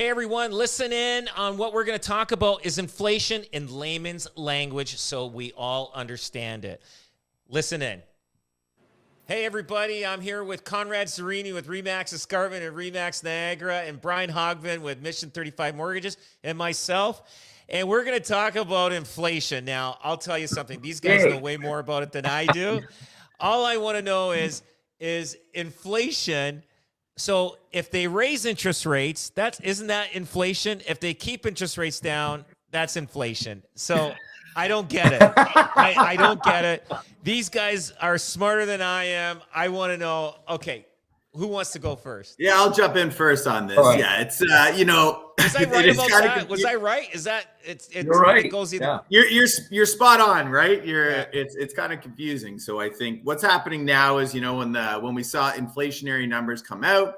Hey everyone, listen in on what we're going to talk about is inflation in layman's language so we all understand it. Listen in. Hey everybody, I'm here with Conrad Serini with REMAX Escarpment and REMAX Niagara and Brian Hogman with Mission 35 Mortgages and myself. And we're going to talk about inflation. Now, I'll tell you something. These guys know way more about it than I do. All I want to know is inflation. So if they raise interest rates, isn't that inflation? If they keep interest rates down, that's inflation. So I don't get it. I don't get it. These guys are smarter than I am. I want to know, okay, who wants to go first? Yeah, I'll jump in first on this. Right. Yeah, it's Was I right about that? Was I right? Is that You're right. It goes either. Yeah. You're spot on, right? It's kind of confusing. So I think what's happening now is, when we saw inflationary numbers come out,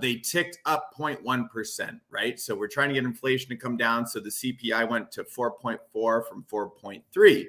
they ticked up 0.1%, right? So we're trying to get inflation to come down. So the CPI went to 4.4 from 4.3.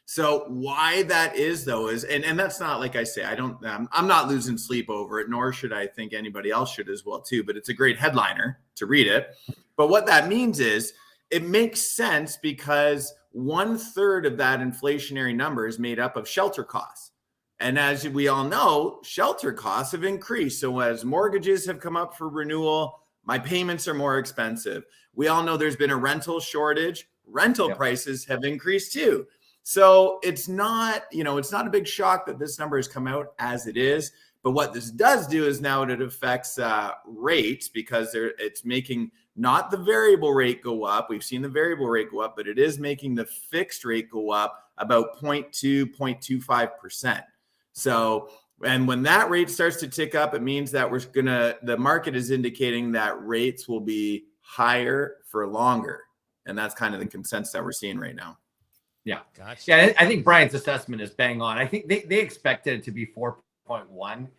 So why that is though is, and that's not, like I say, I'm not losing sleep over it, nor should I think anybody else should as well too, but it's a great headliner to read it. But what that means is it makes sense because 1/3 of that inflationary number is made up of shelter costs. And as we all know, shelter costs have increased. So as mortgages have come up for renewal, my payments are more expensive. We all know there's been a rental shortage. Rental prices have increased too. So it's not a big shock that this number has come out as it is. But what this does do is now it affects rates because it's making not the variable rate go up. We've seen the variable rate go up, but it is making the fixed rate go up about 0.2, 0.25%. So, and when that rate starts to tick up, it means that the market is indicating that rates will be higher for longer. And that's kind of the consensus that we're seeing right now. Yeah. Gotcha. Yeah. I think Brian's assessment is bang on. I think they expected it to be 4.1.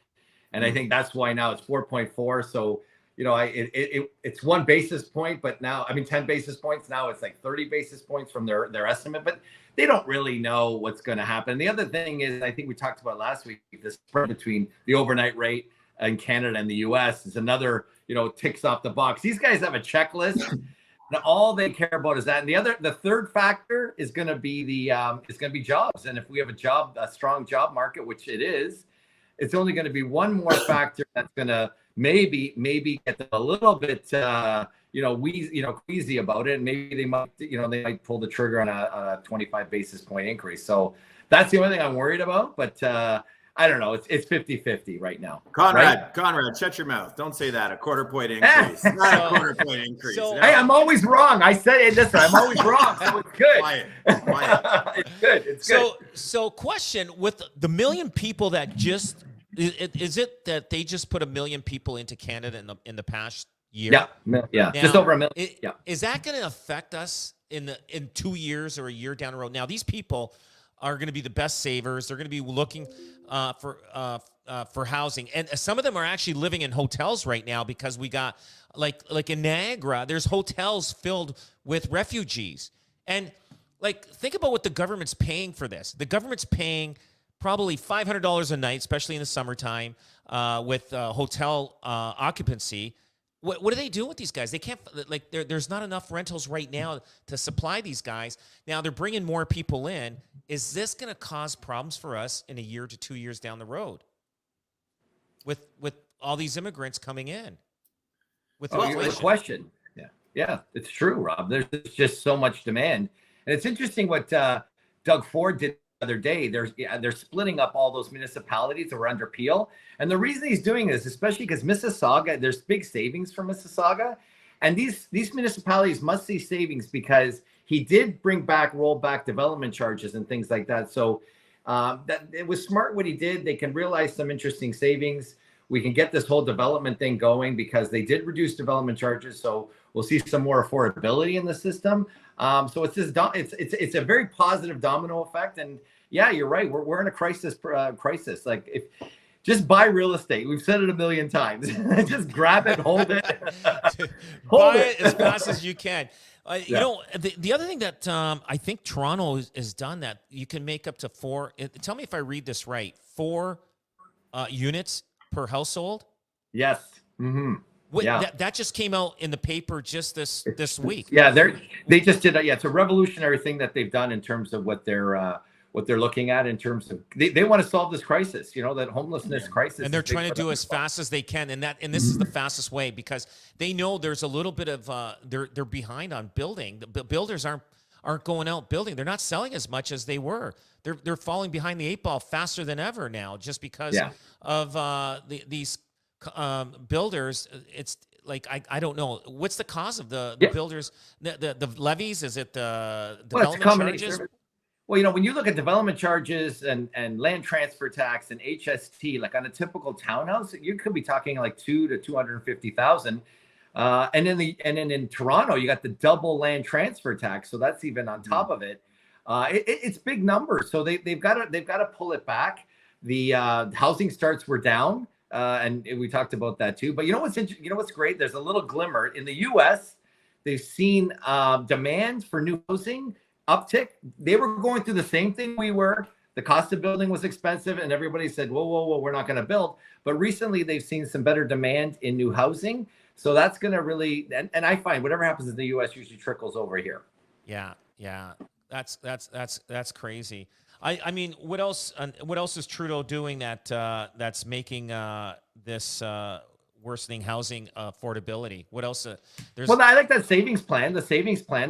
And I think that's why now it's 4.4. So, it's 1 basis point, but now, 10 basis points. Now it's like 30 basis points from their estimate, but they don't really know what's going to happen. The other thing is, I think we talked about last week, the spread between the overnight rate in Canada and the US is another, ticks off the box. These guys have a checklist. And all they care about is that. And the third factor is going to be jobs. And if we have a strong job market, which it is, it's only going to be one more factor that's going to maybe get them a little bit, queasy about it. And maybe they might pull the trigger on a 25 basis point increase. So that's the only thing I'm worried about. But I don't know. It's 50-50 right now. Conrad, shut your mouth. Don't say that. A quarter point increase. Not a quarter point increase. So, hey, I'm always wrong. I said it. Listen, I'm always wrong. So it's good. Quiet. It's good. It's good. So question with the million people that is it that they just put 1 million people into Canada in the past year? Yeah. Now, just over 1 million. Is that going to affect us in 2 years or a year down the road? Now, these people are going to be the best savers. They're going to be looking for housing, and some of them are actually living in hotels right now because we got like in Niagara, there's hotels filled with refugees, and think about what the government's paying for this. The government's paying probably $500 a night, especially in the summertime, with hotel occupancy. What do they do with these guys? They can't, there's not enough rentals right now to supply these guys. Now they're bringing more people in. Is this going to cause problems for us in 1 year to 2 years down the road with all these immigrants coming in? With the question. Yeah, it's true, Rob. There's just so much demand. And it's interesting what Doug Ford did the other day. They're splitting up all those municipalities that were under Peel. And the reason he's doing this, especially because Mississauga, there's big savings from Mississauga. And these municipalities must see savings because he did roll back development charges and things like that. So that it was smart what he did. They can realize some interesting savings. We can get this whole development thing going because they did reduce development charges. So we'll see some more affordability in the system. So it's a very positive domino effect. And yeah, you're right. We're in a crisis. Like if just buy real estate. We've said it 1 million times. Just grab it, hold it, buy it as fast as you can. You know, the other thing that I think Toronto has done that you can make up to 4. Tell me if I read this right. 4 units per household. Yes. Mm-hmm. Yeah. That just came out in the paper just this week. Yeah, they just did. Yeah, it's a revolutionary thing that they've done in terms of what they're looking at in terms of they want to solve this crisis. That homelessness crisis, And they're trying to do as fast as they can, and this is the fastest way, because they know there's a little bit of they're behind on building. The builders aren't going out building. They're not selling as much as they were. They're falling behind the 8 ball faster than ever now, just because of these builders. It's like I don't know what's the cause of the builders, the levies. Is it the development charges? Well, when you look at development charges and land transfer tax and HST, like on a typical townhouse, you could be talking like $200,000 to $250,000. And then in Toronto, you got the double land transfer tax, so that's even on top of it. It's big numbers, so they've got to pull it back. The housing starts were down, and we talked about that too. But what's great? There's a little glimmer in the U.S. They've seen demand for new housing uptick. They were going through the same thing we were. The cost of building was expensive, and everybody said, whoa, we're not going to build. But recently, they've seen some better demand in new housing. So that's going to really, and I find whatever happens in the U.S. usually trickles over here. Yeah. That's crazy. I mean, what else is Trudeau doing that's making this worsening housing affordability? What else? Well, I like that savings plan. The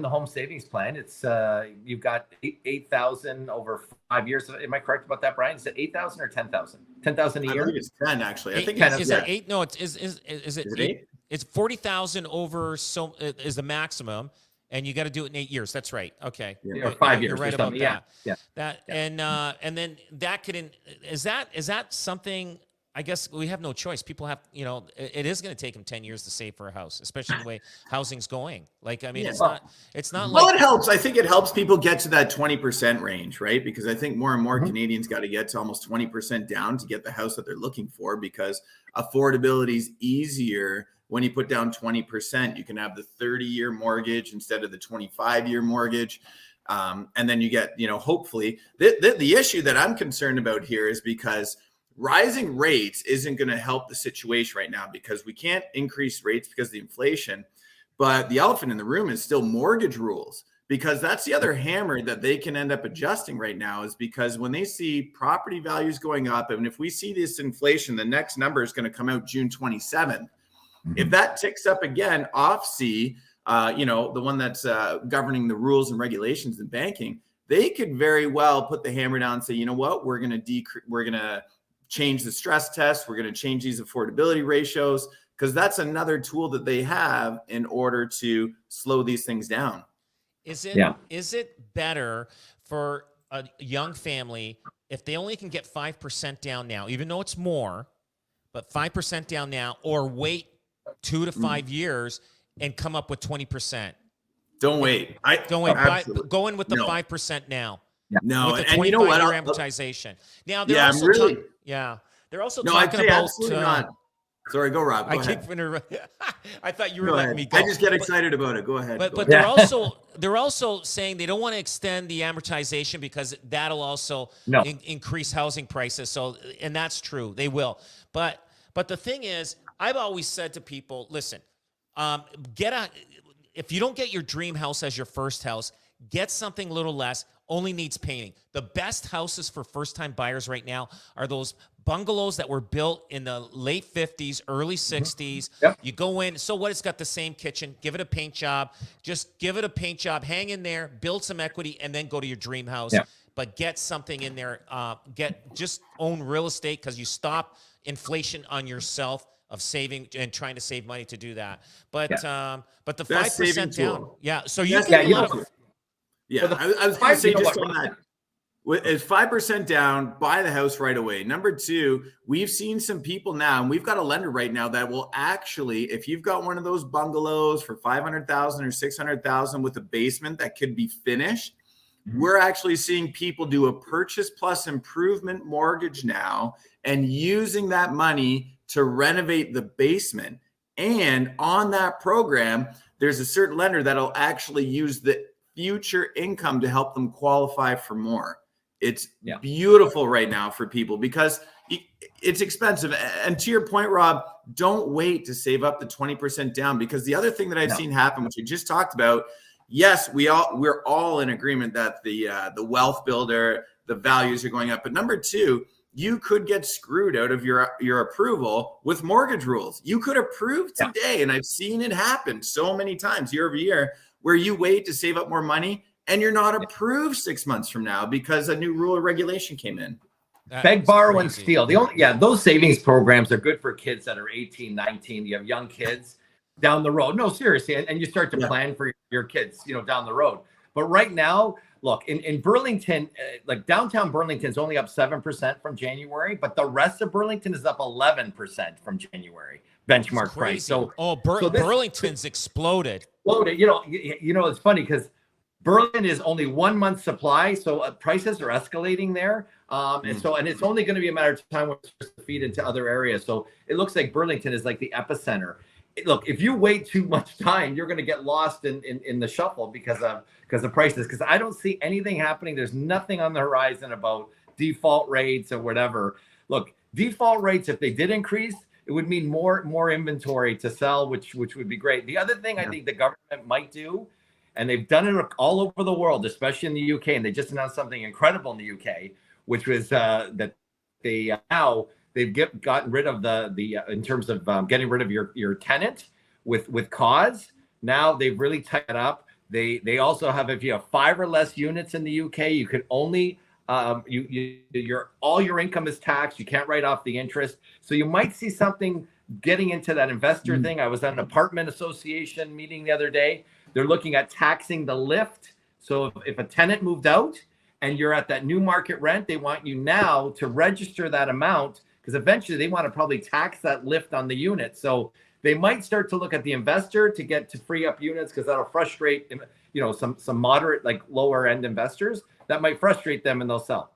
home savings plan. It's you've got 8,000 over 5 years. Am I correct about that, Brian? Is it 8,000 or 10,000? 10,000 a year? I think it's 10 actually. I think is it 8? No, is it 8? It's 40,000 over. So is the maximum. And you got to do it in 8 years. That's right. Okay. Yeah, or 5 years. You're right about that. Yeah. And then that could is that something? I guess we have no choice. People have, it is going to take them 10 years to save for a house, especially the way housing's going. Like, I mean, it's not well, like. It helps. I think it helps people get to that 20% range, right? Because I think more and more Canadians got to get to almost 20% down to get the house that they're looking for, because affordability is easier. When you put down 20%, you can have the 30-year mortgage instead of the 25-year mortgage. And then you get, hopefully the issue that I'm concerned about here is because rising rates isn't going to help the situation right now, because we can't increase rates because of the inflation. But the elephant in the room is still mortgage rules, because that's the other hammer that they can end up adjusting right now, is because when they see property values going up, and if we see this inflation, the next number is going to come out June 27th. If that ticks up again, OFC, the one that's governing the rules and regulations in banking, they could very well put the hammer down and say, you know what, we're going to change the stress test. We're going to change these affordability ratios, because that's another tool that they have in order to slow these things down. Is it better for a young family if they only can get 5% down now, even though it's more, but 5% down now, or wait 2 to 5 years and come up with 20%? Don't wait. Go in with the 5% now. No, with the and you know what? Year amortization. Now, they're also they're also talking about. Not. Sorry, go Rob. Go ahead. I thought you were letting me go. I just get excited about it. Go ahead. But they're also saying they don't want to extend the amortization, because that'll also increase housing prices. So, and that's true, they will. But the thing is, I've always said to people, listen, if you don't get your dream house as your first house, get something a little less. Only needs painting. The best houses for first-time buyers right now are those bungalows that were built in the late 50s, early 60s. Yep. You go in, so what? It's got the same kitchen. Give it a paint job. Just give it a paint job. Hang in there, build some equity, and then go to your dream house. Yep. But get something in there. Just own real estate, because you stop inflation on yourself of saving and trying to save money to do that. But the 5% down. Yeah. So you get a lot of. Yeah, I was going to say just on that. It's 5% down, buy the house right away. Number two, we've seen some people now, and we've got a lender right now that will actually, if you've got one of those bungalows for $500,000 or $600,000 with a basement that could be finished, we're actually seeing people do a purchase plus improvement mortgage now and using that money to renovate the basement. And on that program, there's a certain lender that'll actually use the future income to help them qualify for more. It's beautiful right now for people, because it's expensive. And to your point, Rob, don't wait to save up the 20% down, because the other thing that I've seen happen, which we just talked about, yes, we're all in agreement that the wealth builder, the values are going up. But number two, you could get screwed out of your approval with mortgage rules. You could approve today, and I've seen it happen so many times year over year, where you wait to save up more money and you're not approved 6 months from now because a new rule or regulation came in. Beg, borrow, and steal. Those savings programs are good for kids that are 18, 19. You have young kids down the road. No, seriously. And you start to plan for your kids, down the road. But right now, look, in Burlington, like downtown Burlington is only up 7% from January, but the rest of Burlington is up 11% from January benchmark price. So Burlington's exploded. It's funny because Burlington is only 1 month supply, so prices are escalating there. And it's only going to be a matter of time when it starts to feed into other areas. So it looks like Burlington is like the epicenter. Look, if you wait too much time, you're going to get lost in the shuffle because of prices. Because I don't see anything happening. There's nothing on the horizon about default rates or whatever. Look, default rates, if they did increase, it would mean more inventory to sell, which would be great. The other thing I think the government might do, and they've done it all over the world, especially in the UK, and they just announced something incredible in the UK, which was that they now they've gotten rid of the in terms of getting rid of your tenant with cause. Now they've really tied it up. They also have, if you have 5 or less units in the UK, you can only all your income is taxed. You can't write off the interest. So you might see something getting into that investor thing. I was at an apartment association meeting the other day. They're looking at taxing the lift. So if a tenant moved out and you're at that new market rent, they want you now to register that amount, because eventually they want to probably tax that lift on the unit. So they might start to look at the investor to free up units, because that'll frustrate, some moderate, like lower end investors. That might frustrate them and they'll sell.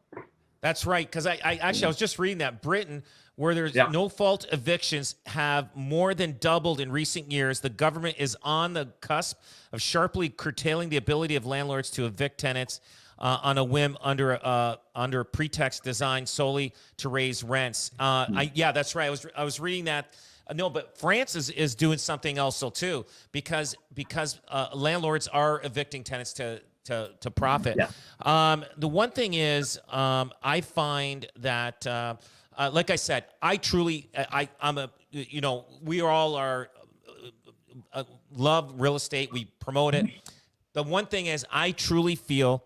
That's right. Because I was just reading that Britain, where there's no fault evictions, have more than doubled in recent years. The government is on the cusp of sharply curtailing the ability of landlords to evict tenants on a whim under a pretext designed solely to raise rents. That's right. I was reading that. No, but France is doing something also too, because landlords are evicting tenants to profit. The one thing is, I find that, like I said, we all love real estate. We promote it. The one thing is, I truly feel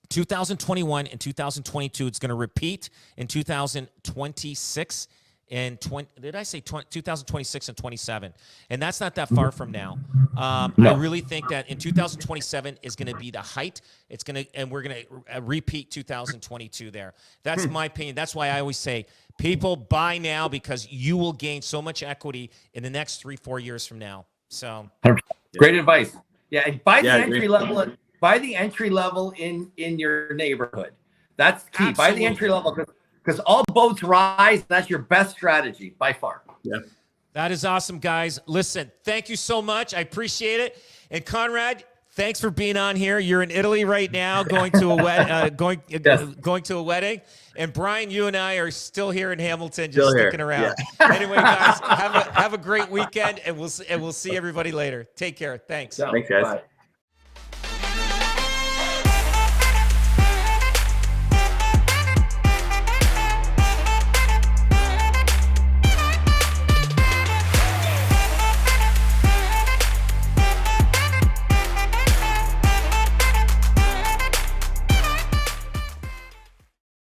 2021 and 2022, it's going to repeat in 2026 and 2026 and 27, and that's not that far from now. I really think that in 2027 is going to be the height. And we're going to repeat 2022 there. That's my opinion. That's why I always say, people, buy now, because you will gain so much equity in the next 3-4 years from now. So great advice. Yeah, and buy the entry level. Buy the entry level in your neighborhood. That's key. Absolutely. Buy the entry level, because all boats rise. That's your best strategy by far. Yeah. That is awesome, guys. Listen, thank you so much. I appreciate it. And Conrad, thanks for being on here. You're in Italy right now, going to a wedding. And Brian, you and I are still here in Hamilton, just sticking around. Yeah. Anyway, guys, have a great weekend, and we'll see everybody later. Take care. Thanks. Thanks, guys. Bye.